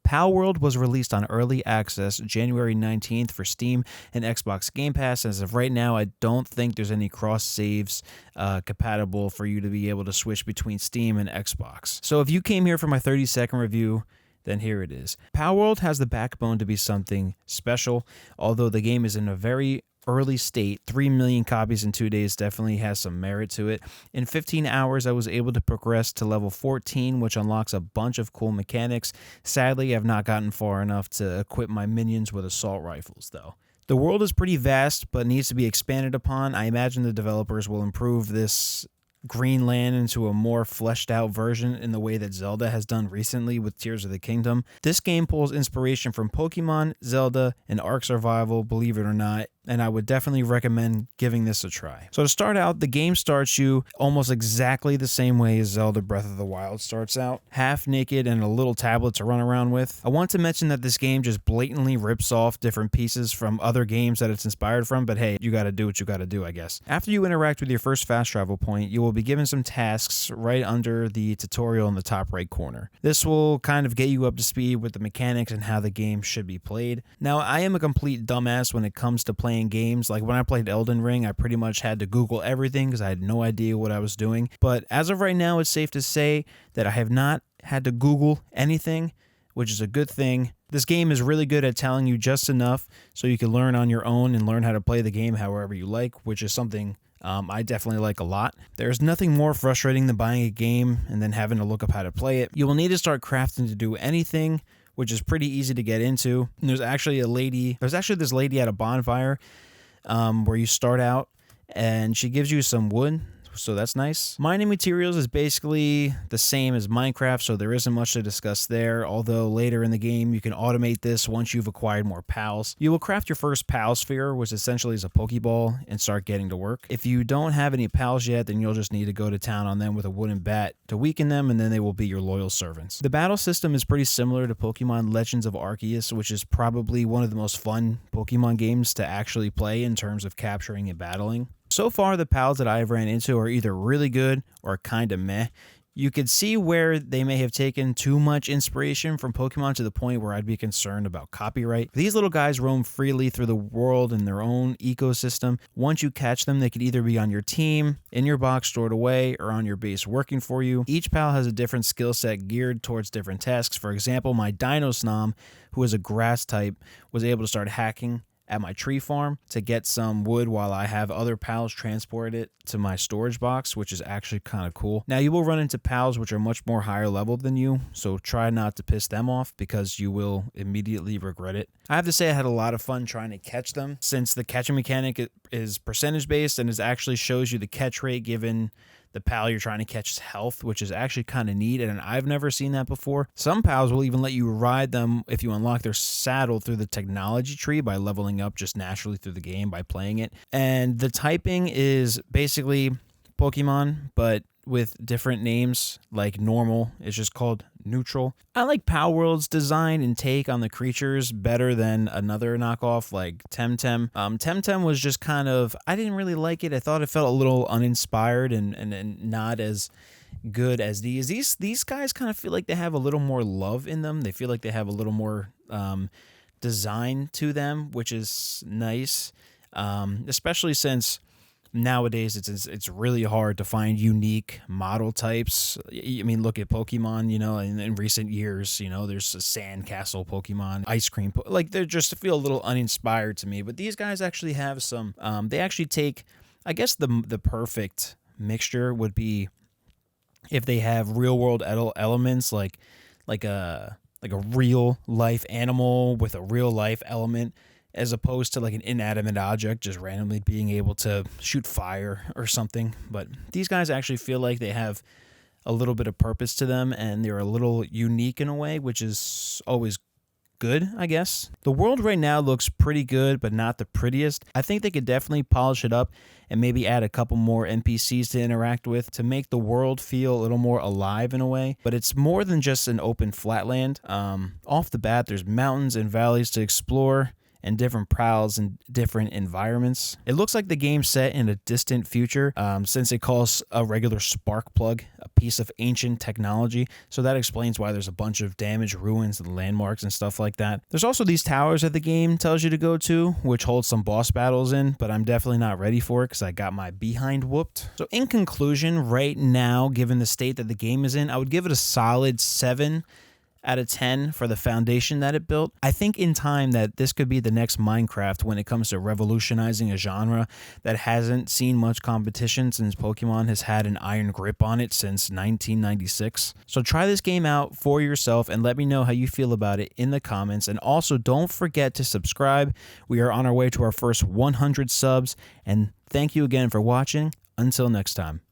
PALWORLD was released on early access January 19th for Steam and Xbox Game Pass. As of right now, I don't think there's any cross saves compatible for you to be able to switch between Steam and Xbox. So if you came here for my 30-second review, then here it is. PALWORLD has the backbone to be something special, although the game is in a very early state. 3 million copies in 2 days definitely has some merit to it. In 15 hours, I was able to progress to level 14, which unlocks a bunch of cool mechanics. Sadly, I've not gotten far enough to equip my minions with assault rifles, though. The world is pretty vast, but needs to be expanded upon. I imagine the developers will improve this green land into a more fleshed out version in the way that Zelda has done recently with Tears of the Kingdom. This game pulls inspiration from Pokemon, Zelda, and Ark Survival, believe it or not, and I would definitely recommend giving this a try. So to start out, the game starts you almost exactly the same way as Zelda Breath of the Wild starts out, half naked and a little tablet to run around with. I want to mention that this game just blatantly rips off different pieces from other games that it's inspired from, but hey, you gotta do what you gotta do, I guess. After you interact with your first fast travel point, you will be given some tasks right under the tutorial in the top right corner. This will kind of get you up to speed with the mechanics and how the game should be played. Now, I am a complete dumbass when it comes to playing games. Like when I played Elden Ring, I pretty much had to Google everything because I had no idea what I was doing. But as of right now, it's safe to say that I have not had to Google anything, which is a good thing. This game is really good at telling you just enough so you can learn on your own and learn how to play the game however you like, which is something I definitely like a lot. There's nothing more frustrating than buying a game and then having to look up how to play it. You will need to start crafting to do anything, which is pretty easy to get into. And there's actually this lady at a bonfire where you start out and she gives you some wood. So that's nice. Mining materials is basically the same as Minecraft, so there isn't much to discuss there, although later in the game you can automate this once you've acquired more pals. You will craft your first pal sphere, which essentially is a Pokeball, and start getting to work. If you don't have any pals yet, then you'll just need to go to town on them with a wooden bat to weaken them, and then they will be your loyal servants. The battle system is pretty similar to Pokemon Legends of Arceus, which is probably one of the most fun Pokemon games to actually play in terms of capturing and battling. So far, the pals that I've ran into are either really good or kind of meh. You could see where they may have taken too much inspiration from Pokemon to the point where I'd be concerned about copyright. These little guys roam freely through the world in their own ecosystem. Once you catch them, they could either be on your team, in your box stored away, or on your base working for you. Each pal has a different skill set geared towards different tasks. For example, my Dino Snom, who is a grass type, was able to start hacking at my tree farm to get some wood while I have other pals transport it to my storage box, which is actually kind of cool. Now, you will run into pals which are much more higher level than you, so try not to piss them off because you will immediately regret it. I have to say I had a lot of fun trying to catch them, since the catching mechanic is percentage based and it actually shows you the catch rate given the pal you're trying to catch's health, which is actually kind of neat, and I've never seen that before. Some pals will even let you ride them if you unlock their saddle through the technology tree by leveling up just naturally through the game by playing it. And the typing is basically Pokemon, but with different names, like normal is just called neutral. I like PALWORLD's design and take on the creatures better than another knockoff like Temtem. Temtem was just kind of, I didn't really like it. I thought it felt a little uninspired and not as good as these. These guys kind of feel like they have a little more love in them. They feel like they have a little more design to them, which is nice, especially since nowadays it's really hard to find unique model types. I mean, look at Pokemon, in recent years, there's a sandcastle Pokemon, ice cream, like they just feel a little uninspired to me. But these guys actually have some, they actually take, I guess the perfect mixture would be if they have real world elements like a real life animal with a real life element, as opposed to like an inanimate object just randomly being able to shoot fire or something. But these guys actually feel like they have a little bit of purpose to them, and they're a little unique in a way, which is always good, I guess. The world right now looks pretty good, but not the prettiest. I think they could definitely polish it up and maybe add a couple more NPCs to interact with to make the world feel a little more alive in a way. But it's more than just an open flatland. Off the bat, there's mountains and valleys to explore, and different prowls and different environments. It looks like the game's set in a distant future, since it calls a regular spark plug a piece of ancient technology, so that explains why there's a bunch of damaged ruins and landmarks and stuff like that. There's also these towers that the game tells you to go to, which hold some boss battles in, but I'm definitely not ready for it because I got my behind whooped. So in conclusion, right now, given the state that the game is in, I would give it a solid 7 out of 10 for the foundation that it built. I think in time that this could be the next Minecraft when it comes to revolutionizing a genre that hasn't seen much competition since Pokemon has had an iron grip on it since 1996. So try this game out for yourself and let me know how you feel about it in the comments. And also don't forget to subscribe. We are on our way to our first 100 subs. And thank you again for watching. Until next time.